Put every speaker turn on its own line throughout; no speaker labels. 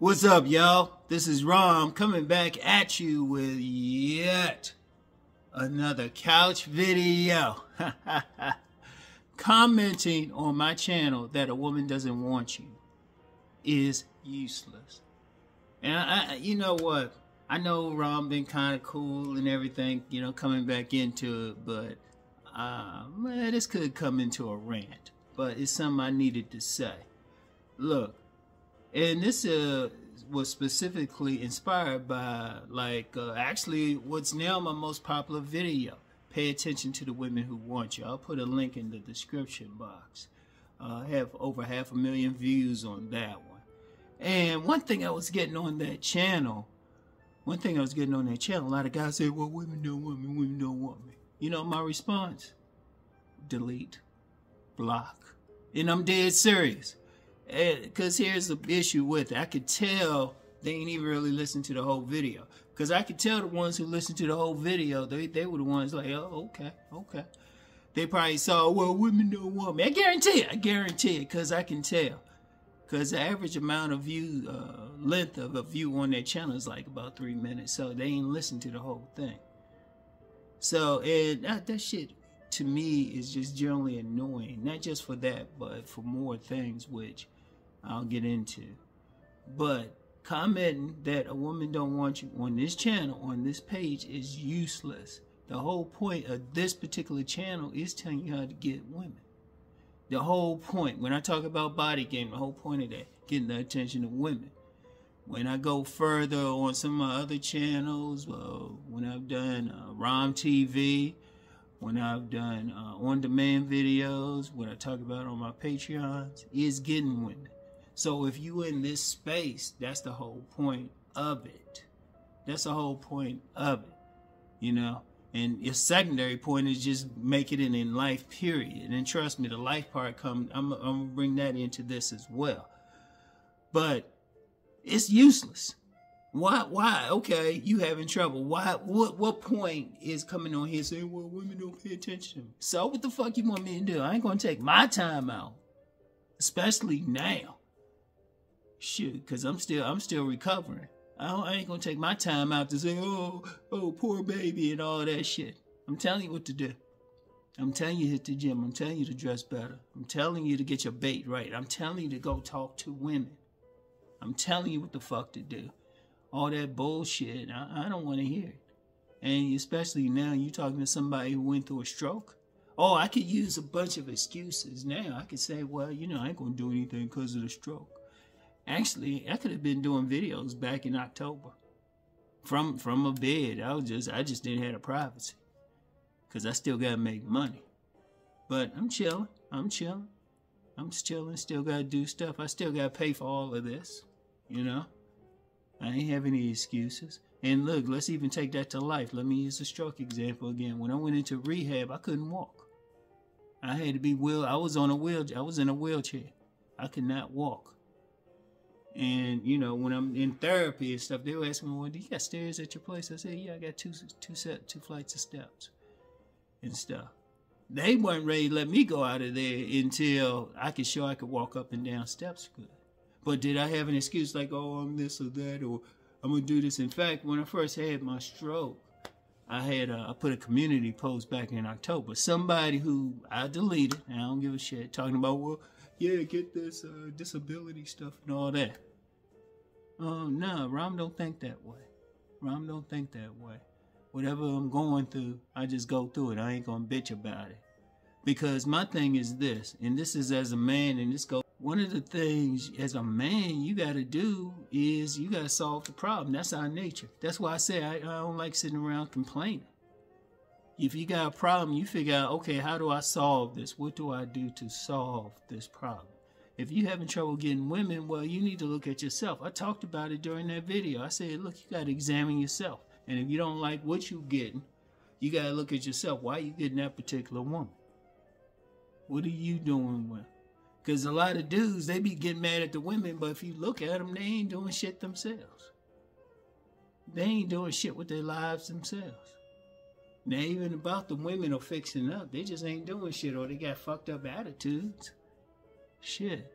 What's up, y'all? This is Rom coming back at you with yet another couch video. Commenting on my channel that a woman doesn't want you is useless. And you know what? I know Rom been kind of cool and everything, you know, coming back into it, but man, this could come into a rant. But it's something I needed to say. Look, and this was specifically inspired by, actually what's now my most popular video. Pay attention to the women who want you. I'll put a link in the description box. I have over 500,000 views on that one. And one thing I was getting on that channel, a lot of guys say, well, women don't want me, women don't want me. You know my response? Delete, block. And I'm dead serious. Because here's the issue with it. I could tell they ain't even really listened to the whole video. Because I could tell the ones who listened to the whole video, they were the ones like, oh, okay. They probably saw, well, women don't want me. I guarantee it, because I can tell. Because the average amount of view, length of a view on their channel is like about 3 minutes. So they ain't listened to the whole thing. So, and that shit, to me, is just generally annoying. Not just for that, but for more things, which I'll get into. But commenting that a woman don't want you on this channel, on this page, is useless. The whole point of this particular channel is telling you how to get women. The whole point, when I talk about body game, the whole point of that, getting the attention of women. When I go further on some of my other channels, when I've done Rom TV, when I've done on-demand videos, what I talk about on my Patreons, is getting women. So if you in this space, that's the whole point of it. That's the whole point of it, you know. And your secondary point is just make it in life, period. And trust me, the life part I'm gonna bring that into this as well. But it's useless. Why? Okay, you having trouble. Why? What point is coming on here saying, well, women don't pay attention? So what the fuck you want me to do? I ain't gonna take my time out, especially now. Shit, because I'm still recovering. I ain't gonna take my time out to say, oh, poor baby and all that shit. I'm telling you what to do. I'm telling you to hit the gym. I'm telling you to dress better. I'm telling you to get your bait right. I'm telling you to go talk to women. I'm telling you what the fuck to do. All that bullshit, I don't want to hear it. And especially now, you talking to somebody who went through a stroke. Oh, I could use a bunch of excuses now. I could say, well, you know, I ain't gonna do anything because of the stroke. Actually, I could have been doing videos back in October from a bed. I just didn't have a privacy because I still gotta make money. But I'm chilling. Still gotta do stuff. I still gotta pay for all of this, you know. I ain't have any excuses. And look, let's even take that to life. Let me use the stroke example again. When I went into rehab, I couldn't walk. I had to be I was in a wheelchair. I could not walk. And, you know, when I'm in therapy and stuff, they were asking me, well, do you got stairs at your place? I said, yeah, I got two flights of steps and stuff. They weren't ready to let me go out of there until I could show I could walk up and down steps good. But did I have an excuse like, oh, I'm this or that, or I'm going to do this? In fact, when I first had my stroke, I put a community post back in October. Somebody who I deleted, I don't give a shit, talking about, well, yeah, get this disability stuff and all that. No, Rom don't think that way. Rom don't think that way. Whatever I'm going through, I just go through it. I ain't gonna bitch about it. Because my thing is this, and this is as a man, and this goes, one of the things as a man you gotta do is you gotta solve the problem. That's our nature. That's why I say I don't like sitting around complaining. If you got a problem, you figure out, okay, how do I solve this? What do I do to solve this problem? If you're having trouble getting women, well, you need to look at yourself. I talked about it during that video. I said, look, you got to examine yourself. And if you don't like what you're getting, you got to look at yourself. Why are you getting that particular woman? What are you doing with? Because a lot of dudes, they be getting mad at the women, but if you look at them, they ain't doing shit themselves. They ain't doing shit with their lives themselves. Now, even about the women are fixing up. They just ain't doing shit, or they got fucked up attitudes. Shit.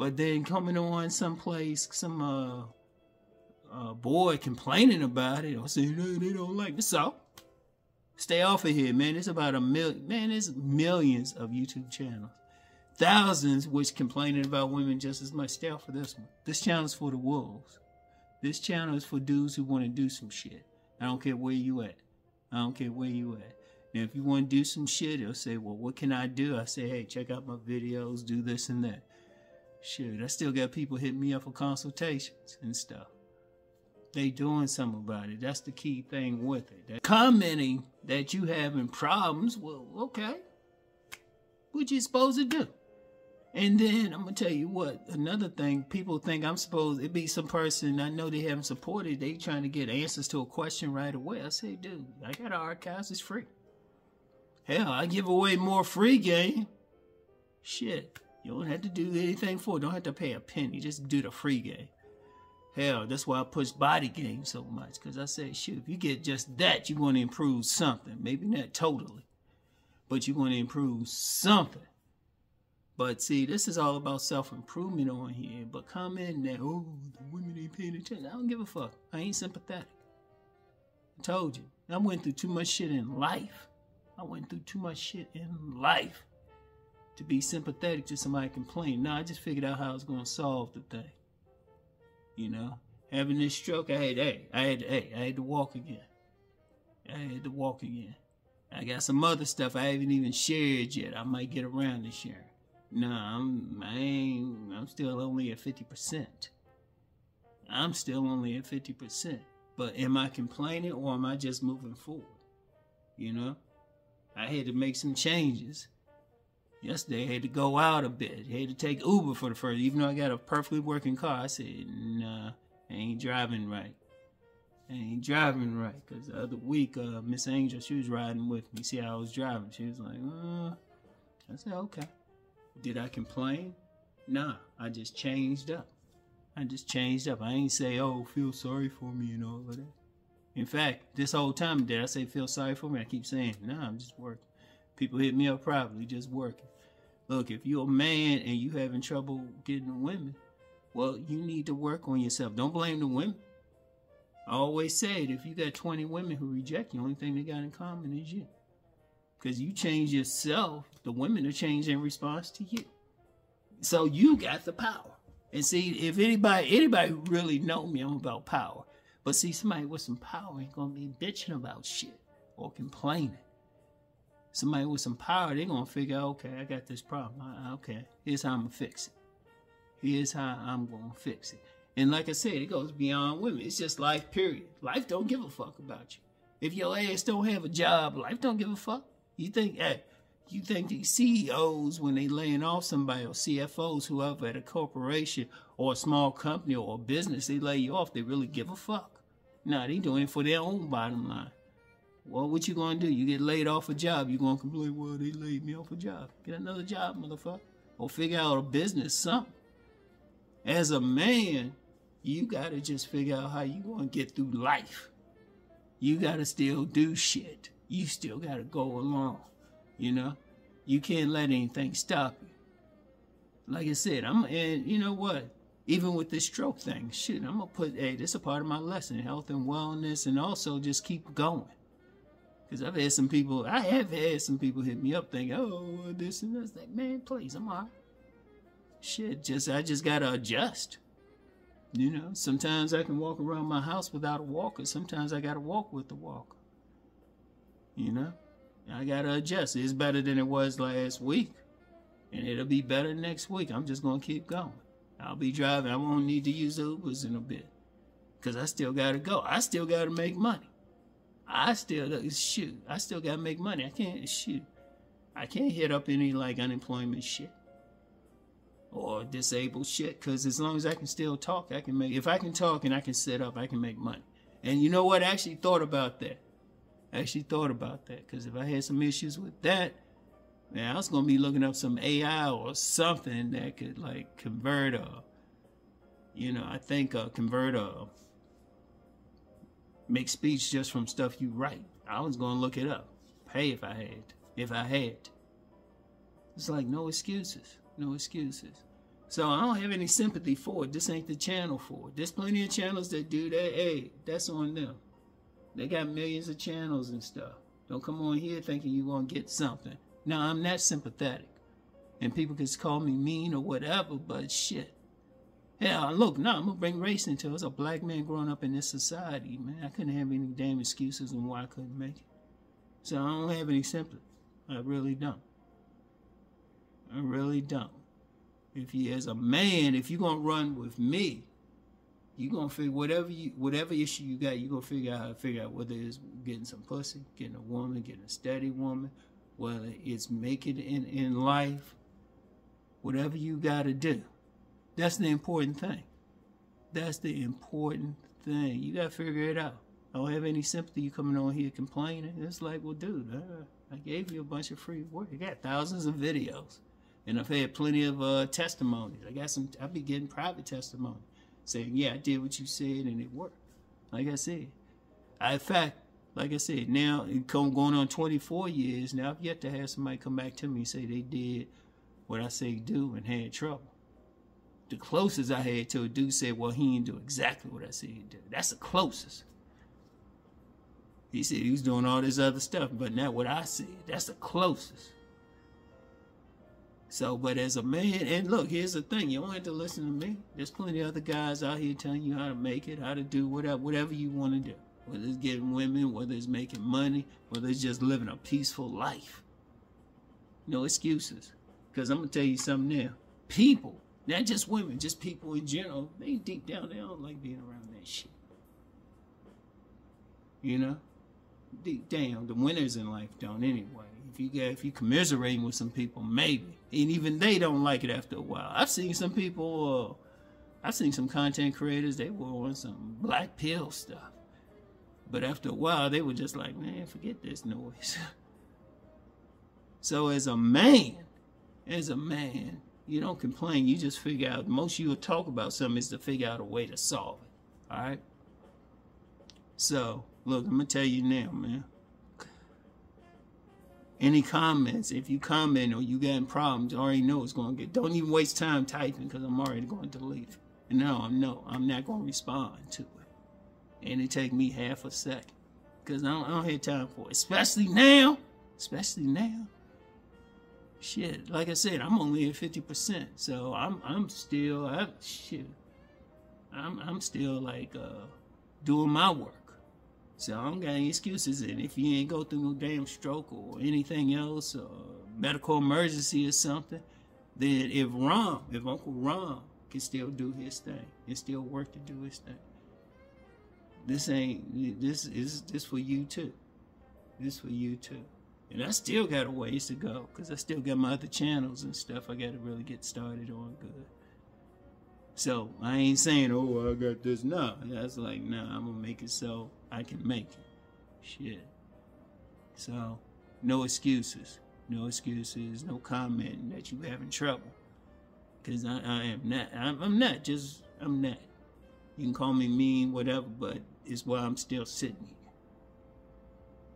But then coming on someplace, some boy complaining about it or saying they don't like the South. Stay off of here, man. It's about a million. Man, there's millions of YouTube channels. Thousands which complaining about women just as much. Stay off of this one. This channel is for the wolves. This channel is for dudes who want to do some shit. I don't care where you at. I don't care where you at. Now, if you want to do some shit, they'll say, well, what can I do? I say, hey, check out my videos, do this and that. Shit, I still got people hitting me up for consultations and stuff. They doing something about it. That's the key thing with it. That commenting that you having problems, well, okay. What you supposed to do? And then I'm going to tell you what, another thing, people think I'm supposed, it be some person I know they haven't supported, they trying to get answers to a question right away. I say, dude, I got archives, it's free. Hell, I give away more free game. Shit. You don't have to do anything for it. Don't have to pay a penny. Just do the free game. Hell, that's why I push body game so much. Because I say, shoot, if you get just that, you're going to improve something. Maybe not totally. But you're going to improve something. But see, this is all about self-improvement on here. But comment that, oh, the women ain't paying attention. I don't give a fuck. I ain't sympathetic. I told you. I went through too much shit in life. To be sympathetic to somebody complaining. No, I just figured out how I was going to solve the thing. You know, having this stroke, I had to walk again. I got some other stuff I haven't even shared yet. I might get around to sharing. No, I'm still only at 50%. But am I complaining or am I just moving forward? You know, I had to make some changes. Yesterday, I had to go out a bit. I had to take Uber for the first. Even though I got a perfectly working car, I said, nah, I ain't driving right. Because the other week, Miss Angel, she was riding with me. See how I was driving. She was like, I said, okay. Did I complain? Nah, I just changed up. I ain't say, oh, feel sorry for me and all of that. In fact, this whole time, did I say feel sorry for me? I keep saying, nah, I'm just working. People hit me up privately, just working. Look, if you're a man and you having trouble getting women, well, you need to work on yourself. Don't blame the women. I always said, if you got 20 women who reject you, the only thing they got in common is you. Because you change yourself, the women are changing in response to you. So you got the power. And see, if anybody who really know me, I'm about power. But see, somebody with some power ain't going to be bitching about shit or complaining. Somebody with some power, they're going to figure out, okay, I got this problem. Okay, here's how I'm going to fix it. And like I said, it goes beyond women. It's just life, period. Life don't give a fuck about you. If your ass don't have a job, life don't give a fuck. You think these CEOs, when they laying off somebody, or CFOs, whoever at a corporation or a small company or a business, they lay you off, they really give a fuck? Nah, they doing it for their own bottom line. Well, what you gonna do? You get laid off a job, you gonna complain, well, they laid me off a job. Get another job, motherfucker. Or figure out a business, something. As a man, you gotta just figure out how you gonna get through life. You gotta still do shit. You still gotta go along, you know? You can't let anything stop you. Like I said, and you know what? Even with this stroke thing, shit, I'm gonna put, hey, this is a part of my lesson, health and wellness, and also just keep going. Because I have had some people hit me up thinking, oh, this and that. Like, man, please, I'm all right. Shit, I just gotta adjust. You know, sometimes I can walk around my house without a walker. Sometimes I gotta walk with the walker. You know, I gotta adjust. It's better than it was last week. And it'll be better next week. I'm just gonna keep going. I'll be driving. I won't need to use Ubers in a bit. Because I still gotta go. I still gotta make money. I still gotta make money. I can't hit up any like unemployment shit or disabled shit, because as long as I can still talk, I can make, if I can talk and I can sit up, I can make money. And you know what? I actually thought about that. Because if I had some issues with that, man, I was gonna be looking up some AI or something that could like convert make speech just from stuff you write. I was gonna look it up. Pay if I had. It's like no excuses. So I don't have any sympathy for it. This ain't the channel for it. There's plenty of channels that do that. Hey, that's on them. They got millions of channels and stuff. Don't come on here thinking you're going to get something. Now, I'm not sympathetic. And people can call me mean or whatever, but shit. Yeah, look, no, I'm going to bring race into it. As a black man growing up in this society, man, I couldn't have any damn excuses on why I couldn't make it. So I don't have any sympathy. I really don't. I really don't. If you, as a man, if you're gonna run with me, you're gonna figure whatever issue you got, you're gonna figure out how to figure out whether it's getting some pussy, getting a woman, getting a steady woman, whether it's making it in life, whatever you gotta do. That's the important thing. That's the important thing. You gotta figure it out. I don't have any sympathy you coming on here complaining. It's like, well, dude, I gave you a bunch of free work. I got thousands of videos. And I've had plenty of testimonies. I'll be getting private testimony saying, yeah, I did what you said and it worked. Like I said. In fact, like I said, now going on 24 years, now I've yet to have somebody come back to me and say they did what I say do and had trouble. The closest I had to a dude said, well, he didn't do exactly what I said he did. That's the closest. He said he was doing all this other stuff, but not what I said. That's the closest. So, but as a man, and look, here's the thing. You don't have to listen to me. There's plenty of other guys out here telling you how to make it, how to do whatever you want to do. Whether it's getting women, whether it's making money, whether it's just living a peaceful life. No excuses. Because I'm going to tell you something now. People, not just women, just people in general, they deep down, they don't like being around that shit. You know? Deep down, the winners in life don't anyway. If you commiserating with some people, maybe. And even they don't like it after a while. I've seen some people, I've seen some content creators, they were on some black pill stuff. But after a while, they were just like, man, forget this noise. So as a man, you don't complain. You just figure out, most you will talk about something is to figure out a way to solve it. All right? So, look, I'm going to tell you now, man. Any comments, if you comment or you got problems, I already know it's going to get, don't even waste time typing because I'm already going to delete it. And no, I'm not going to respond to it. And it take me half a second because I don't have time for it. Especially now. Shit, like I said, I'm only at 50%. So I'm still like doing my work. So I don't got any excuses. And if you ain't go through no damn stroke or anything else, or medical emergency or something, then if Uncle Rom can still do his thing, and still work to do his thing, this is for you too. This for you too. And I still got a ways to go, because I still got my other channels and stuff I got to really get started on good. So I ain't saying, oh, I got this. No, that's like, nah, I'm gonna make it so I can make it. Shit. So no excuses. No excuses. No commenting that you having trouble. Because I am not. I'm not. I'm not. You can call me mean, whatever, but it's why I'm still sitting here.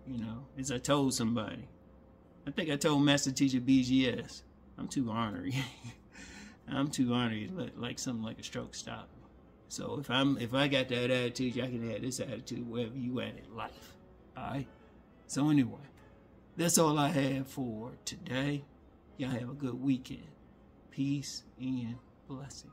You know, as I told somebody. I think I told Master Teacher BGS. I'm too ornery. I'm too ornery to let like something like a stroke stop me. So if I got that attitude, I can have this attitude wherever you at in life. Alright? So anyway, that's all I have for today. Y'all have a good weekend. Peace and blessings.